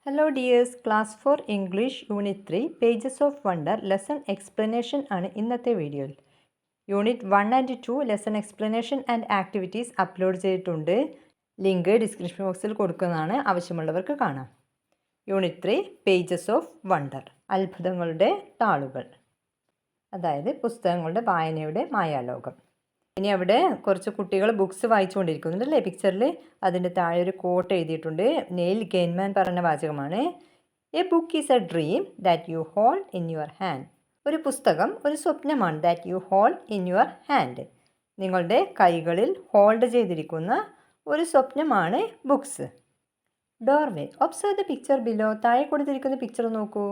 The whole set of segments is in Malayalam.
Hello dears, class 4 English Unit 3 Pages of Wonder Lesson Explanation ആണ് ഇന്നത്തെ വീഡിയോയിൽ. Unit 1 and 2 lesson explanation and activities upload ചെയ്തിട്ടുണ്ട്. ലിങ്ക് ഡിസ്ക്രിപ്ഷൻ ബോക്സിൽ കൊടുക്കുന്നതാണ്, ആവശ്യമുള്ളവർക്ക് കാണാം. യൂണിറ്റ് 3 പേജസ് ഓഫ് വണ്ടർ, അത്ഭുതങ്ങളുടെ താളുകൾ, അതായത് പുസ്തകങ്ങളുടെ വായനയുടെ മായാലോകം. ഇനി അവിടെ കുറച്ച് കുട്ടികൾ ബുക്സ് വായിച്ചുകൊണ്ടിരിക്കുന്നുണ്ട് അല്ലേ പിക്ചറിൽ. അതിൻ്റെ താഴെ ഒരു കോട്ട് എഴുതിയിട്ടുണ്ട്. നെയിൽ ഗെയിൻമാൻ പറഞ്ഞ വാചകമാണ്. A book is a dream that you hold in your hand. ഒരു പുസ്തകം ഒരു സ്വപ്നമാണ്. That you hold in your hand, നിങ്ങളുടെ കൈകളിൽ ഹോൾഡ് ചെയ്തിരിക്കുന്ന ഒരു സ്വപ്നമാണ് books. Doorway, observe the picture below. താഴെ കൊടുത്തിരിക്കുന്ന പിക്ചർ നോക്കൂ.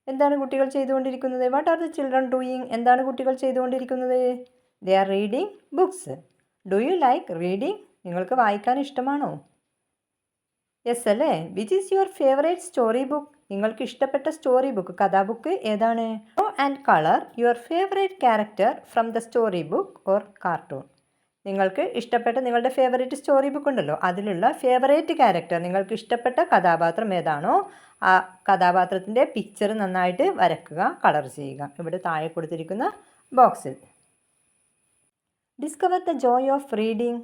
എന്താണ് കുട്ടികൾ ചെയ്തുകൊണ്ടിരിക്കുന്നത്? What are the children doing? എന്താണ് കുട്ടികൾ ചെയ്തുകൊണ്ടിരിക്കുന്നത്? They are reading books. Do you like reading? നിങ്ങൾക്ക് വായിക്കാൻ ഇഷ്ടമാണോ? യെസ് അല്ലേ. Which is your favourite story book? നിങ്ങൾക്ക് ഇഷ്ടപ്പെട്ട സ്റ്റോറി ബുക്ക്, കഥാബുക്ക് ഏതാണ്? Draw and colour your favourite character from the story book or cartoon. നിങ്ങൾക്ക് ഇഷ്ടപ്പെട്ട നിങ്ങളുടെ ഫേവറേറ്റ് സ്റ്റോറി ബുക്ക് ഉണ്ടല്ലോ, അതിലുള്ള ഫേവറേറ്റ് ക്യാരക്ടർ, നിങ്ങൾക്ക് ഇഷ്ടപ്പെട്ട കഥാപാത്രം ഏതാണോ ആ കഥാപാത്രത്തിൻ്റെ പിക്ചർ നന്നായിട്ട് വരയ്ക്കുക, കളർ ചെയ്യുക. ഇവിടെ താഴെ കൊടുത്തിരിക്കുന്ന ബോക്സിൽ. Discover the joy of reading,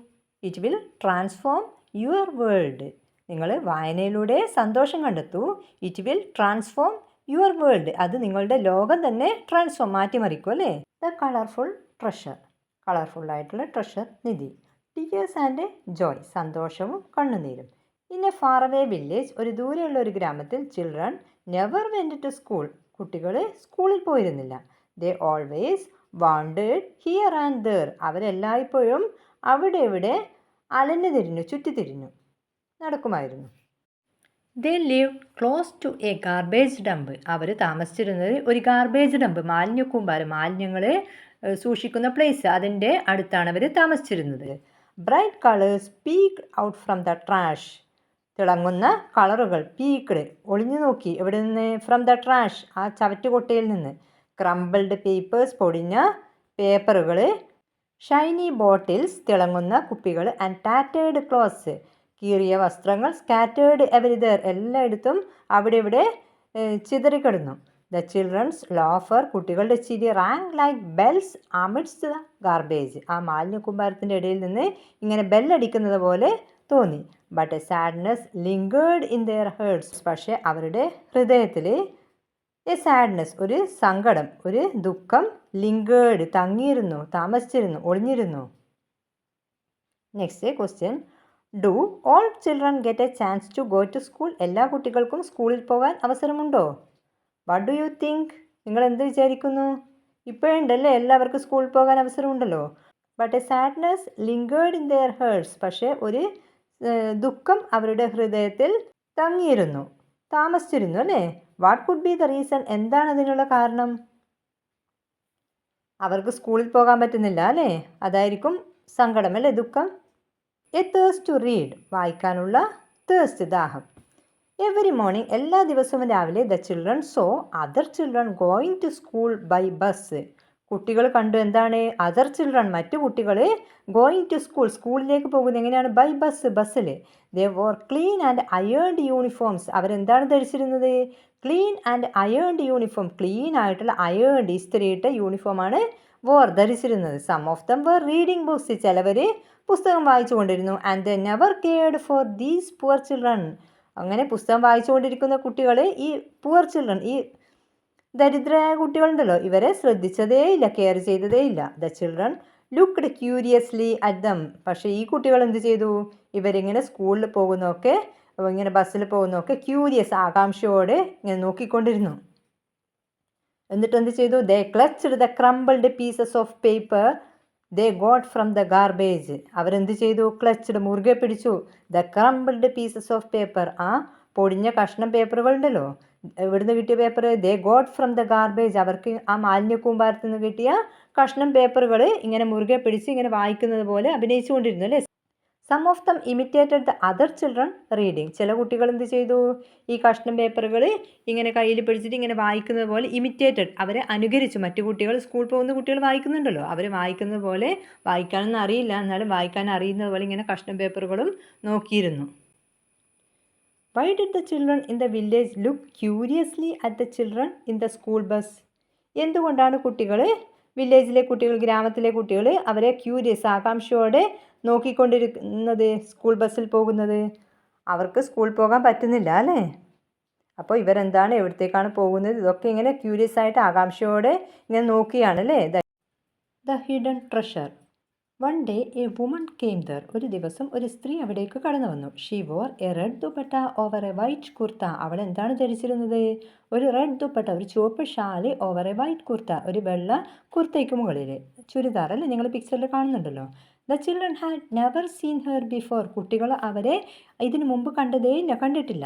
it will transform your world. നിങ്ങൾ വായനയിലൂടെ സന്തോഷം കണ്ടെത്തൂ. It will transform your world, അത് നിങ്ങളുടെ ലോകം തന്നെ മാറ്റിമറിക്കും അല്ലേ. ദ കളർഫുൾ ട്രഷർ, കളർഫുള്ളായിട്ടുള്ള ട്രഷർ നിധി. ടിയേഴ്സ് ആൻഡ് ജോയ്, സന്തോഷവും കണ്ണുനീരും. In a far away village, ഒരു ദൂരെയുള്ള ഒരു ഗ്രാമത്തിൽ children never went to school, കുട്ടികൾ സ്കൂളിൽ പോയിരുന്നില്ല. They always wanted here and there, അവരെല്ലായ്പ്പോഴും അവിടെ ഇവിടെ അലഞ്ഞു തിരിഞ്ഞു, ചുറ്റിത്തിരിഞ്ഞു നടക്കുമായിരുന്നു. ദേ live close to a garbage dump, അവർ താമസിച്ചിരുന്നത് ഒരു ഗാർബേജ് ഡംപ്, മാലിന്യക്കൂമ്പാരം, മാലിന്യങ്ങൾ സൂക്ഷിക്കുന്ന പ്ലേസ്, അതിൻ്റെ അടുത്താണ് അവർ താമസിച്ചിരുന്നത്. Bright colours peeked out from the trash, തിളങ്ങുന്ന കളറുകൾ, പീക്ഡ് ഒളിഞ്ഞു നോക്കി, എവിടെ നിന്ന്? ഫ്രം ദ ട്രാഷ്, ആ ചവറ്റുകൊട്ടയിൽ നിന്ന്. ക്രംബിൾഡ് പേപ്പേഴ്സ്, പൊടിഞ്ഞ പേപ്പറുകൾ. ഷൈനി ബോട്ടിൽസ്, തിളങ്ങുന്ന കുപ്പികൾ. ആൻഡ് ടാറ്റേഡ് ക്ലോത്ത്സ്, കീറിയ വസ്ത്രങ്ങൾ. സ്കാറ്റേഡ് എവരിദർ, എല്ലായിടത്തും അവിടെ ഇവിടെ ചിതറിക്കിടന്നു. ദ ചിൽഡ്രൻസ് ലോഫർ, കുട്ടികളുടെ ചിരി. Rang like bells amidst the garbage, ആ മാലിന്യക്കൂമ്പാരത്തിൻ്റെ ഇടയിൽ നിന്ന് ഇങ്ങനെ ബെല്ലടിക്കുന്നത് പോലെ തോന്നി. But a sadness lingered in their hearts, പക്ഷേ അവരുടെ ഹൃദയത്തിൽ എ സാഡ്നെസ്, ഒരു സങ്കടം, ഒരു ദുഃഖം. ലിങ്കേർഡ്, തങ്ങിയിരുന്നു, താമസിച്ചിരുന്നു, ഒളിഞ്ഞിരുന്നു. Next question, do all children get a chance to go to school? എല്ലാ കുട്ടികൾക്കും സ്കൂളിൽ പോകാൻ അവസരമുണ്ടോ? What do you think? നിങ്ങൾ എന്ത് വിചാരിക്കുന്നു? ഇപ്പോഴുണ്ടല്ലേ എല്ലാവർക്കും സ്കൂളിൽ പോകാൻ അവസരമുണ്ടല്ലോ. But a sadness lingered in their hearts, പക്ഷേ ഒരു ദുഃഖം അവരുടെ ഹൃദയത്തിൽ തങ്ങിയിരുന്നു, താമസിച്ചിരുന്നു അല്ലേ. What could be the reason? എന്താണ് അതിനുള്ള കാരണം? അവർക്ക് സ്കൂളിൽ പോകാൻ പറ്റുന്നില്ല അല്ലേ, അതായിരിക്കും സങ്കടം അല്ലേ, ദുഃഖം. എ തേഴ്സ്റ്റ് ടു റീഡ്, വായിക്കാനുള്ള തേഴ്സ്റ്റ്, ദാഹം. എവറി മോർണിംഗ്, എല്ലാ ദിവസവും രാവിലെ. The children saw other children going to school by bus, കുട്ടികൾ കണ്ടു എന്താണ്? അതർ ചിൽഡ്രൻ, മറ്റു കുട്ടികൾ ഗോയിങ് ടു സ്കൂൾ, സ്കൂളിലേക്ക് പോകുന്നത് എങ്ങനെയാണ്? ബൈ ബസ്, ബസ്സിൽ. They wore clean and ironed uniforms, അവരെന്താണ് ധരിച്ചിരുന്നത്? Clean and ironed uniform, clean ആയിട്ടുള്ള അയേൺഡ് ഇസ്തിരിയിട്ട യൂണിഫോമാണ് വോർ, ധരിച്ചിരുന്നത്. Some of them were reading books, ചിലവർ പുസ്തകം വായിച്ചു കൊണ്ടിരുന്നു. And they never cared for these poor children, അങ്ങനെ പുസ്തകം വായിച്ചുകൊണ്ടിരിക്കുന്ന കുട്ടികൾ, ഈ പുവർ ചിൽഡ്രൻ, ഈ ദരിദ്രരായ കുട്ടികളുണ്ടല്ലോ, ഇവരെ ശ്രദ്ധിച്ചതേയില്ല, കെയർ ചെയ്തതേയില്ല. The children looked curiously at them, പക്ഷേ ഈ കുട്ടികൾ എന്ത് ചെയ്തു? ഇവരിങ്ങനെ സ്കൂളിൽ പോകുന്നതൊക്കെ, ഇങ്ങനെ ബസ്സിൽ പോകുന്നതൊക്കെ ക്യൂരിയസ്, ആകാംക്ഷയോടെ ഇങ്ങനെ നോക്കിക്കൊണ്ടിരുന്നു. എന്നിട്ട് എന്ത് ചെയ്തു? They clutched the crumbled pieces of paper they got from the garbage, അവരെന്ത് ചെയ്തു? ക്ലച്ച്ഡ്, മുറുകെ പിടിച്ചു. The crumbled pieces of paper, ആ പൊടിഞ്ഞ കഷ്ണം പേപ്പറുകൾ ഉണ്ടല്ലോ, എവിടുന്ന് കിട്ടിയ paper? They got from the garbage, അവർക്ക് ആ മാലിന്യക്കൂമ്പാരത്തിൽ നിന്ന് കിട്ടിയ കഷ്ണം പേപ്പറുകൾ ഇങ്ങനെ മുറുകെ പിടിച്ച് ഇങ്ങനെ വായിക്കുന്നത് പോലെ അഭിനയിച്ചുകൊണ്ടിരുന്നു അല്ലേ. Some of them imitated the other children reading, ചില കുട്ടികൾ എന്ത് ചെയ്തു? ഈ കഷ്ണം പേപ്പറുകൾ ഇങ്ങനെ കയ്യിൽ പിടിച്ചിട്ട് ഇങ്ങനെ വായിക്കുന്നത് പോലെ ഇമിറ്റേറ്റഡ്, അവരെ അനുകരിച്ചു. മറ്റു കുട്ടികൾ, സ്കൂളിൽ പോകുന്ന കുട്ടികൾ വായിക്കുന്നുണ്ടല്ലോ, അവർ വായിക്കുന്നത് പോലെ, വായിക്കാനൊന്നും അറിയില്ല എന്നാലും വായിക്കാൻ അറിയുന്നത് പോലെ ഇങ്ങനെ കഷ്ണം പേപ്പറുകളും നോക്കിയിരുന്നു. Y did the children in the village look curiously at the children in the school bus? എന്തുകൊണ്ടാണ് ഗ്രാമത്തിലെ കുട്ടികൾ അവരെ ക്യൂരിയസ് ആകാംക്ഷയോടെ നോക്കിക്കൊണ്ടിരിക്കുന്നത് സ്കൂൾ ബസ്സിൽ പോകുന്നത്? അവർക്ക് സ്കൂളിൽ പോകാൻ പറ്റുന്നില്ല അല്ലേ? അപ്പോൾ ഇവരെന്താണ്, എവിടത്തേക്കാണ് പോകുന്നത്, ഇതൊക്കെ ഇങ്ങനെ ക്യൂരിയസ് ആയിട്ട് ആകാംക്ഷയോടെ ഇങ്ങനെ നോക്കിയാണ് അല്ലേ. The hidden treasure. One day a woman came there. ഒരു ദിവസം ഒരു സ്ത്രീ അവിടേക്ക് കടന്നു വന്നു. She wore a red dupatta over a white kurta. അവൾ എന്താണ് ധരിച്ചിരുന്നത്? ഒരു റെഡ് ദുപ്പട്ട, ഒരു ചുവപ്പ് shawl, over a white kurta, ഒരു വെള്ള കുർത്തയ്ക്ക് മുകളിൽ ചുരിദാർ അല്ലേ, നിങ്ങൾ പിക്ചറിൽ കാണുന്നുണ്ടല്ലോ. The children had never seen her before. കുട്ടികൾ അവരെ ഇതിനു മുമ്പ് കണ്ടിട്ടില്ല.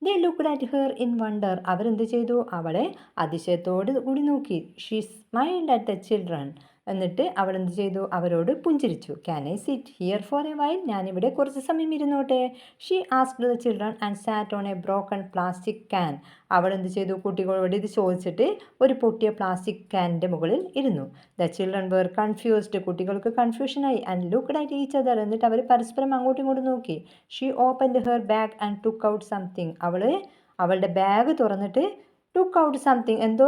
They looked at her in wonder. അവരെന്ത് ചെയ്തു? അവളെ അതിശയത്തോട് കൂടി നോക്കി. She smiled at the children. എന്നിട്ട് അവൾ എന്ത് ചെയ്തു? അവരോട് പുഞ്ചിരിച്ചു. Can I sit here for A while? ഞാനിവിടെ കുറച്ച് സമയം ഇരുന്നോട്ടെ? She asked the children and SAT on A broken plastic can. അവൾ എന്ത് ചെയ്തു? കുട്ടികളോട് ഇത് ചോദിച്ചിട്ട് ഒരു പൊട്ടിയ പ്ലാസ്റ്റിക് ക്യാനിൻ്റെ മുകളിൽ ഇരുന്നു. The children were confused. കുട്ടികൾക്ക് കൺഫ്യൂഷനായി. And looked at each other. എന്നിട്ട് അവർ പരസ്പരം അങ്ങോട്ടും ഇങ്ങോട്ടും നോക്കി. She opened her bag and took out something. അവളുടെ ബാഗ് തുറന്നിട്ട് ടുക്ക് ഔട്ട് സംതിങ്, എന്തോ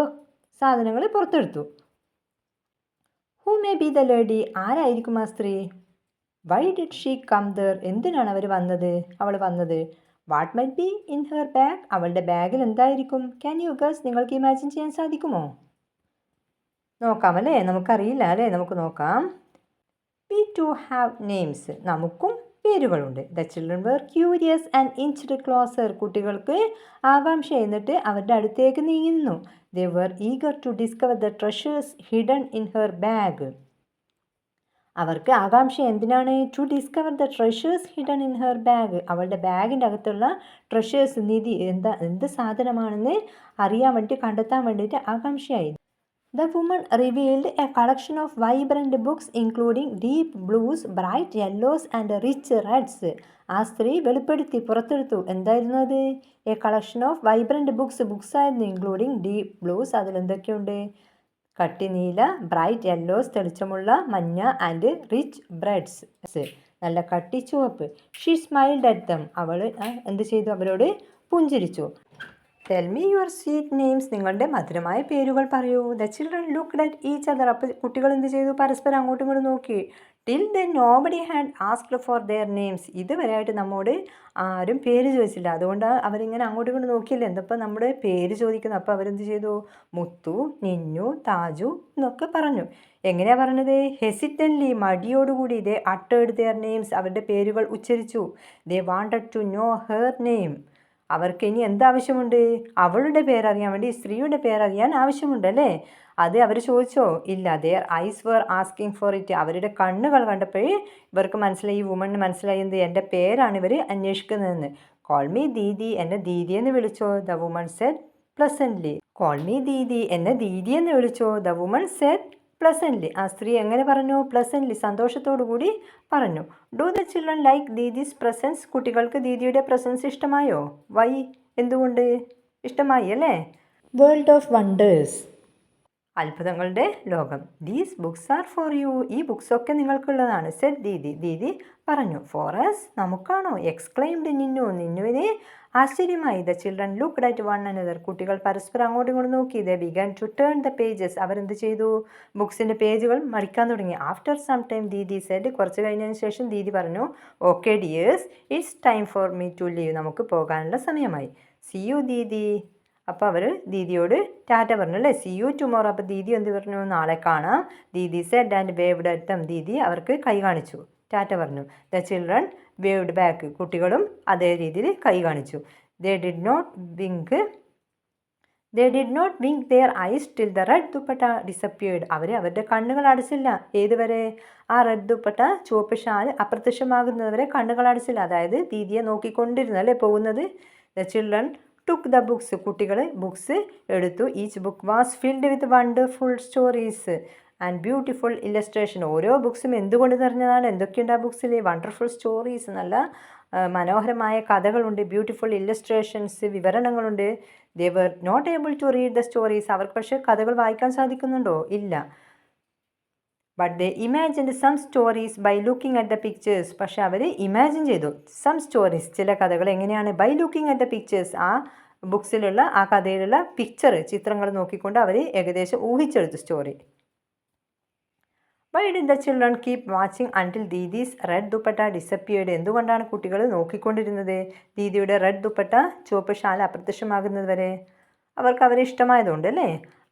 സാധനങ്ങൾ പുറത്തെടുത്തു. Who may be the lady? ആരായിരിക്കും ആ സ്ത്രീ? Why did she come there? എന്തിനാണ് അവൾ വന്നത്? What might be in her bag? അവളുടെ ബാഗിൽ എന്തായിരിക്കും? Can you guess? നിങ്ങൾക്ക് ഇമാജിൻ ചെയ്യാൻ സാധിക്കുമോ? നോക്കാം അല്ലേ, നമുക്കറിയില്ല അല്ലേ, നമുക്ക് നോക്കാം. We too have names. നമുക്കും പേരുകളുണ്ട്. The children were curious and inched closer. കുട്ടികൾക്ക് ആകാംക്ഷ, എന്നിട്ട് അവരുടെ അടുത്തേക്ക് നീങ്ങുന്നു. They were eager to discover the treasures hidden in her bag. അവർക്ക് ആകാംക്ഷ എന്തിനാണ്? To discover the treasures hidden in her bag. അവളുടെ ബാഗിൻ്റെ അകത്തുള്ള ട്രഷേഴ്സ്, നിധി, എന്ത് സാധനമാണെന്ന് അറിയാൻ വേണ്ടി, കണ്ടെത്താൻ വേണ്ടിയിട്ട് ആകാംക്ഷയായി. The woman revealed a collection of vibrant books including deep blues, bright yellows and rich reds. ആ സ്ത്രീ പുറത്തെടുത്തു. എന്തായിരുന്നു അത്? A collection of vibrant books ആയിരുന്നു. ഇൻക്ലൂഡിങ് ഡീപ്പ് ബ്ലൂസ്, അതിലെന്തൊക്കെയുണ്ട്? കട്ടി നീല, ബ്രൈറ്റ് യെല്ലോസ്, തെളിച്ചമുള്ള മഞ്ഞ, ആൻഡ് റിച്ച് ബ്രെഡ്സ്, നല്ല കട്ടി ചുവപ്പ്. She smiled at dum. അവൾ എന്ത് ചെയ്തു? അവരോട് പുഞ്ചിരിച്ചു. Tell me your sweet names. നിങ്ങളുടെ മധുരമായ പേരുകൾ പറയൂ. The children looked at each other. അപ്പോൾ കുട്ടികൾ എന്ത് ചെയ്തു? പരസ്പരം അങ്ങോട്ടും ഇങ്ങോട്ടും നോക്കി. Till then nobody had asked for their names. ഇതുവരെയായിട്ട് നമ്മോട് ആരും പേര് ചോദിച്ചില്ല. അതുകൊണ്ട് അവരിങ്ങനെ അങ്ങോട്ടും ഇങ്ങോട്ടും നോക്കിയില്ല. എന്തപ്പോൾ നമ്മുടെ പേര് ചോദിക്കുന്നു. അപ്പോൾ അവരെന്ത് ചെയ്തു? മുത്തു, നിന്നു, താജു എന്നൊക്കെ പറഞ്ഞു. എങ്ങനെയാണ് പറഞ്ഞത്? ഹെസിറ്റൻ്റ്ലി, മടിയോടുകൂടി. They uttered their names. അവരുടെ പേരുകൾ ഉച്ചരിച്ചു. They wanted to know her name. അവർക്ക് ഇനി എന്താവശ്യമുണ്ട്? അവളുടെ പേരറിയാൻ വേണ്ടി, സ്ത്രീയുടെ പേരറിയാൻ ആവശ്യമുണ്ടല്ലേ. അത് അവർ ചോദിച്ചോ? ഇല്ല. Their eyes were asking for it. അവരുടെ കണ്ണുകൾ കണ്ടപ്പോഴേ ഇവർക്ക് മനസ്സിലായി, ഈ വുമണിന് മനസ്സിലായി എന്ത്? എൻ്റെ പേരാണ് ഇവർ അന്വേഷിക്കുന്നതെന്ന്. Call me Didi. എന്നെ ദീദി എന്ന് വിളിച്ചോ? The woman said pleasantly. Call me Didi. എന്നെ ദീദി എന്ന് വിളിച്ചോ? The woman said pleasantly. ആ സ്ത്രീ എങ്ങനെ പറഞ്ഞു? പ്ലസൻ്റ്ലി, സന്തോഷത്തോടു കൂടി പറഞ്ഞു. Do the children like Didi's presence? കുട്ടികൾക്ക് ദീദിയുടെ പ്രസൻസ് ഇഷ്ടമായോ? വൈ? എന്തുകൊണ്ട്? ഇഷ്ടമായി അല്ലേ. World of wonders. അത്ഭുതങ്ങളുടെ ലോകം. These books are for you. ഈ ബുക്സൊക്കെ നിങ്ങൾക്കുള്ളതാണ്. സെഡ് ദീദി. ദീദി പറഞ്ഞു. For us. നമുക്കാണോ? എക്സ്ക്ലൈംഡ് നിന്നു. നിന്നുവിനെ ആശ്ചര്യമായി. The children looked at one another. കുട്ടികൾ പരസ്പരം അങ്ങോട്ടും ഇങ്ങോട്ടും നോക്കി. They began to turn the pages. അവരെന്ത് ചെയ്തു? ബുക്സിൻ്റെ പേജുകൾ മറിക്കാൻ തുടങ്ങി. After some time Didi said. കുറച്ച് കഴിഞ്ഞതിന് ശേഷം ദീദി പറഞ്ഞു. Okay dears, it's time for me to leave. നമുക്ക് പോകാനുള്ള സമയമായി. See you Didi. അപ്പോൾ അവർ ദീദിയോട് ടാറ്റ പറഞ്ഞു അല്ലേ. See you tomorrow. അപ്പോൾ ദീദി എന്ത് പറഞ്ഞു? നാളെ കാണാം. Didi said and waved at them. Didi അവർക്ക് കൈ കാണിച്ചു, ടാറ്റ പറഞ്ഞു. The children waved back. കുട്ടികളും അതേ രീതിയിൽ കൈ കാണിച്ചു. They did not wink their eyes till the red dupatta disappeared. അവരുടെ കണ്ണുകൾ അടച്ചില്ല. ഏതുവരെ? ആ റെഡ് ദുപ്പട്ട, ചുവപ്പ് ഷാൽ അപ്രത്യക്ഷമാകുന്നതുവരെ കണ്ണുകൾ അടച്ചില്ല. അതായത് ദീദിയെ നോക്കിക്കൊണ്ടിരുന്നു അല്ലേ പോകുന്നത്. The children took the books. കുട്ടികൾ ബുക്സ് എടുത്തു. Each book was filled with wonderful stories and beautiful illustration. ഓരോ ബുക്സും എന്തുകൊണ്ട് നിറഞ്ഞതാണ്? എന്തൊക്കെയുണ്ട് ആ ബുക്സിൽ? വണ്ടർഫുൾ സ്റ്റോറീസ്, നല്ല മനോഹരമായ കഥകളുണ്ട്. ബ്യൂട്ടിഫുൾ ഇല്ലസ്ട്രേഷൻസ്, വിവരണങ്ങളുണ്ട്. They were not able to read the stories. അവർക്ക് പക്ഷേ കഥകൾ വായിക്കാൻ സാധിക്കുന്നുണ്ടോ? ഇല്ല. But they imagined some stories by looking at the pictures. പക്ഷെ അവർ ഇമാജിൻ ചെയ്തു സം സ്റ്റോറീസ്, ചില കഥകൾ എങ്ങനെയാണ്, by looking at the pictures, ആ ബുക്സിലുള്ള ആ കഥയിലുള്ള ചിത്രങ്ങൾ നോക്കിക്കൊണ്ട് അവർ ഏകദേശം ഊഹിച്ചെടുത്തു story. Why did the children keep watching until Didi's red dupatta disappeared. എന്തുകൊണ്ടാണ് കുട്ടികൾ നോക്കിക്കൊണ്ടിരുന്നത് ദീദിയുടെ റെഡ് ദുപ്പട്ട, ചുവപ്പ് ഷാൽ അപ്രത്യക്ഷമാകുന്നത് വരെ? അവർക്ക് അവരെ ഇഷ്ടമായതുകൊണ്ട് അല്ലേ?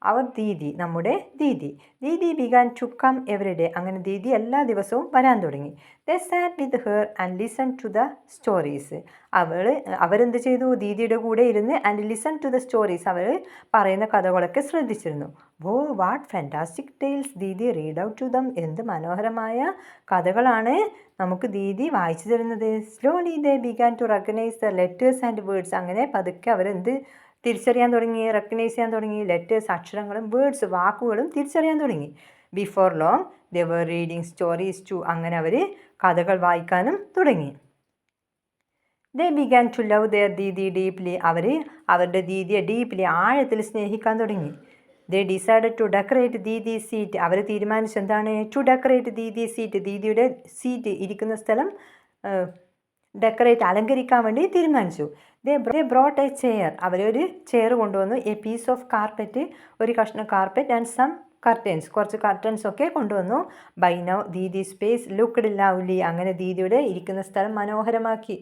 അവർ ദീദി, നമ്മുടെ Didi began to come every day. അങ്ങനെ ദീദി എല്ലാ ദിവസവും വരാൻ തുടങ്ങി. They sat with her and listen to the stories. അവരെന്ത് ചെയ്തു? ദീദിയുടെ കൂടെ ഇരുന്ന് and listen to the stories, അവർ പറയുന്ന കഥകളൊക്കെ ശ്രദ്ധിച്ചിരുന്നു. Oh what fantastic tales Didi read out to them. എന്ത് മനോഹരമായ കഥകളാണ് നമുക്ക് ദീദി വായിച്ചു തരുന്നത്. Slowly they began to recognise the letters and words. അങ്ങനെ പതുക്കെ അവരെന്ത് തിരിച്ചറിയാൻ തുടങ്ങി, റെക്കഗ്നൈസ് ചെയ്യാൻ തുടങ്ങി. ലെറ്റേഴ്സ്, അക്ഷരങ്ങളും, വേർഡ്സ്, വാക്കുകളും തിരിച്ചറിയാൻ തുടങ്ങി. Before long they were reading stories too. അങ്ങനെ അവർ കഥകൾ വായിക്കാനും തുടങ്ങി. They began to love their Didi deeply. അവർ അവരുടെ ദീദിയെ ഡീപ്ലി, ആഴത്തിൽ സ്നേഹിക്കാൻ തുടങ്ങി. They decided to decorate Didi seat. അവർ തീരുമാനിച്ചു എന്താണ്? ടു ഡെക്കറേറ്റ് ദീദി സീറ്റ്, ദീദിയുടെ സീറ്റ് ഇരിക്കുന്ന സ്ഥലം അലങ്കരിക്കാൻ വേണ്ടി തീരുമാനിച്ചു. They brought a chair. അവരൊരു ചെയർ കൊണ്ടുവന്നു. എ പീസ് ഓഫ് കാർപ്പറ്റ്, ഒരു കഷ്ണം കാർപ്പറ്റ്, ആൻഡ് സം കർട്ടൻസ്, കുറച്ച് കർട്ടൻസ് ഒക്കെ കൊണ്ടുവന്നു. By now Didi space looked lovely. അങ്ങനെ ദീദിയുടെ ഇരിക്കുന്ന സ്ഥലം മനോഹരമാക്കി.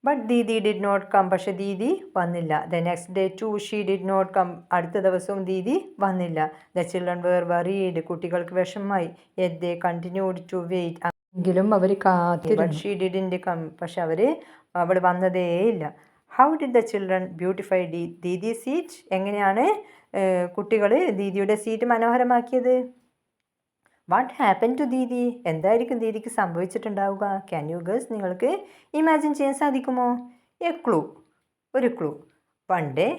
But Didi did not come. പക്ഷെ ദീദി വന്നില്ല. The next day too she did not come. അടുത്ത ദിവസവും ദീദി വന്നില്ല. The children were worried. കുട്ടികൾക്ക് വിഷമമായി. Yet they continued to wait. എങ്കിലും അവർ കാത്തിരുന്നു. She didn't come. പക്ഷെ അവൾ വന്നതേയില്ല. How did the children beautify Didi seat. എങ്ങനെയാണ് കുട്ടികൾ ദീദിയുടെ സീറ്റ് മനോഹരമാക്കിയത്? What happen to Didi. എന്തായിരിക്കും ദീദിക്ക് സംഭവിച്ചിട്ടുണ്ടാവുക? Can you guess. നിങ്ങൾക്ക് ഇമാജിൻ ചെയ്യാൻ സാധിക്കുമോ? എ ക്ലൂ, ഒരു clue. One day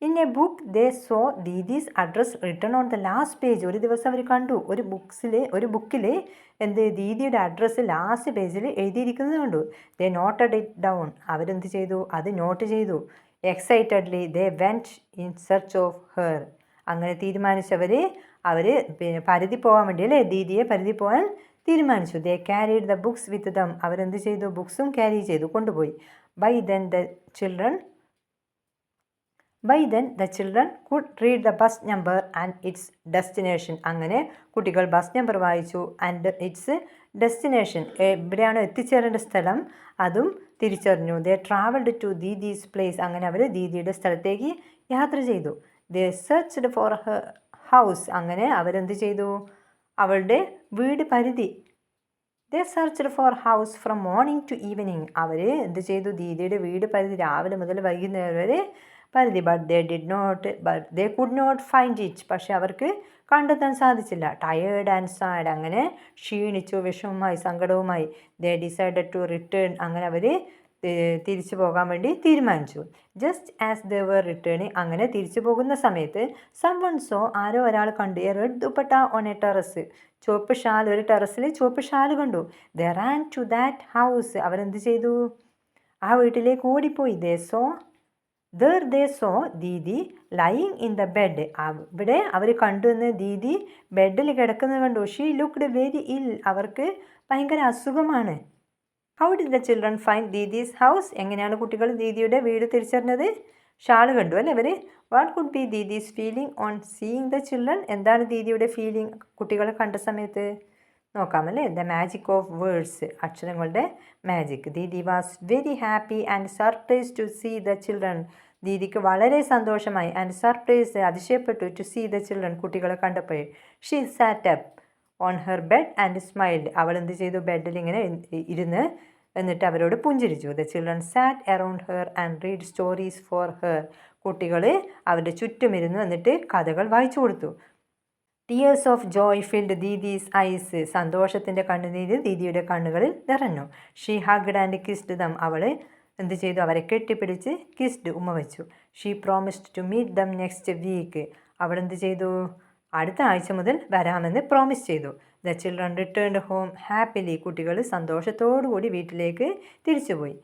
in a book they saw Didi's address written on the last page. ഒരു ദിവസം അവർ കണ്ടു ഒരു ബുക്കിൽ ദീദിയുടെ അഡ്രസ്സ് ലാസ്റ്റ് പേജിൽ എഴുതിയിരിക്കുന്നത് കണ്ടു. They noted it down. അവരെന്ത് ചെയ്തു? അത് നോട്ട് ചെയ്തു. Excitedly they went in search of her. അങ്ങനെ തീരുമാനിച്ചവർ പിന്നെ പരിധി പോകാൻ വേണ്ടി അല്ലേ, ദീദിയെ പരിധി പോകാൻ തീരുമാനിച്ചു. They carried the books with them. അവരെന്ത് ചെയ്തു? ബുക്സും ക്യാരി ചെയ്തു, കൊണ്ടുപോയി. By then the children could read the bus number and its destination. അങ്ങനെ കുട്ടികൾ ബസ് നമ്പർ വായിച്ചു, ആൻഡ് ഇറ്റ്സ് ഡെസ്റ്റിനേഷൻ, എവിടെയാണോ എത്തിച്ചേരേണ്ട സ്ഥലം അതും തിരിച്ചറിഞ്ഞു. They travelled to Didi's place. അങ്ങനെ അവർ ദീദിയുടെ സ്ഥലത്തേക്ക് യാത്ര ചെയ്തു. They searched for her house. അങ്ങനെ അവരെന്ത് ചെയ്തു? അവളുടെ വീട് പരിധി. They searched for house from morning to evening. അവർ എന്ത് ചെയ്തു? ദീദിയുടെ വീട് പരിധി രാവിലെ മുതൽ വൈകുന്നേരം വരെ പരിധി. But they could not find it. പക്ഷെ അവർക്ക് കണ്ടെത്താൻ സാധിച്ചില്ല. Tired and sad. അങ്ങനെ ക്ഷീണിച്ചു, വിഷമവുമായി, സങ്കടവുമായി. They decided to return. അങ്ങനെ അവർ തിരിച്ചു പോകാൻ വേണ്ടി തീരുമാനിച്ചു. Just as they were returning. അങ്ങനെ തിരിച്ചു പോകുന്ന സമയത്ത് സംവൺ സോ, ആരോ ഒരാൾ കണ്ടു. A red dupatta on a terrace. ചുവപ്പ് ഷാൽ, ഒരു ടെറസിൽ ചുവപ്പ് ഷാൽ കണ്ടു. They ran to that house. അവരെന്ത് ചെയ്തു? ആ വീട്ടിലേക്ക് ഓടിപ്പോയി. They so Didi lying in the bed. അവിടെ അവർ കണ്ടുവന്ന് ദീദി ബെഡിൽ കിടക്കുന്നത് കണ്ടു. ഷീ ലുക്ക്ഡ് വെരി ഇൽ. അവർക്ക് ഭയങ്കര അസുഖമാണ്. How did the children find Didi's house. എങ്ങനെയാണ് കുട്ടികൾ ദീദിയുടെ വീട് തിരിച്ചറിഞ്ഞത്? ഷാൾ കണ്ടു അല്ലേ അവർ. What could be Didi's feeling on seeing the children. എന്താണ് ദീദിയുടെ ഫീലിംഗ് കുട്ടികളെ കണ്ട സമയത്ത്? നോക്കാമല്ലേ. ദ മാജിക് ഓഫ് വേർഡ്സ്, അക്ഷരങ്ങളുടെ magic. Didi was very happy and surprise to see the children. ദീദിക്ക് വളരെ സന്തോഷമായി, ആൻഡ് സർപ്രൈസ്, അതിശയപ്പെട്ടു, ടു സീ ദ ചിൽഡ്രൻ, കുട്ടികളെ കണ്ടപ്പോൾ. She sat up on her bed and smiled. അവൾ എന്ത് ചെയ്തു? ബെഡിൽ ഇങ്ങനെ ഇരുന്ന് എന്നിട്ട് അവരോട് പുഞ്ചിരിച്ചു. The children sat around her and read stories for her. കുട്ടികൾ അവരുടെ ചുറ്റുമിരുന്നു എന്നിട്ട് കഥകൾ വായിച്ചു കൊടുത്തു. Tears of joy filled Didi's eyes. സന്തോഷത്തിൻ്റെ കണ്ണുനീര് ദീദിയുടെ കണ്ണുകളിൽ നിറഞ്ഞു. She hugged and kissed them. അവൾ എന്ത് ചെയ്തു? അവരെ കെട്ടിപ്പിടിച്ച് കിസ്ഡ്, ഉമ്മ വെച്ചു. She promised to meet them next week. അവൾ എന്ത് ചെയ്തു? അടുത്ത ആഴ്ച മുതൽ വരാമെന്ന് പ്രോമിസ് ചെയ്തു. The children returned home happily. കുട്ടികൾ സന്തോഷത്തോടു കൂടി വീട്ടിലേക്ക് തിരിച്ചുപോയി.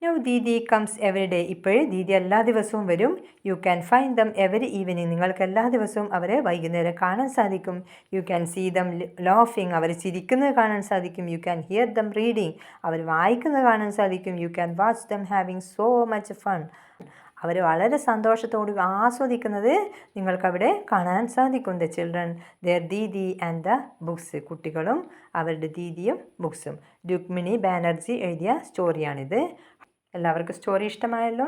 Now Didi comes every day. ഇപ്പോൾ ദീദി എല്ലാ ദിവസവും വരും. You can find them every evening. നിങ്ങൾക്ക് എല്ലാ ദിവസവും അവരെ വൈകുന്നേരം കാണാൻ സാധിക്കും. യു ക്യാൻ സീ ദം ലോഫിങ്. അവർ ചിരിക്കുന്നത് കാണാൻ സാധിക്കും. You can hear them reading. അവർ വായിക്കുന്നത് കാണാൻ സാധിക്കും. You can watch them having so much fun. അവർ വളരെ സന്തോഷത്തോട് ആസ്വദിക്കുന്നത് നിങ്ങൾക്കവിടെ കാണാൻ സാധിക്കും. The children their Didi and the books. കുട്ടികളും അവരുടെ ദീദിയും ബുക്സും. രുക്മിണി ബാനർജി എഴുതിയ സ്റ്റോറിയാണിത്. എല്ലാവർക്കും സ്റ്റോറി ഇഷ്ടമായല്ലോ.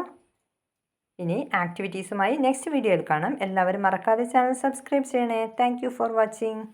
ഇനി ആക്ടിവിറ്റീസുമായി നെക്സ്റ്റ് വീഡിയോയിൽ കാണാം. എല്ലാവരും മറക്കാതെ ചാനൽ സബ്സ്ക്രൈബ് ചെയ്യണേ. Thank you for watching.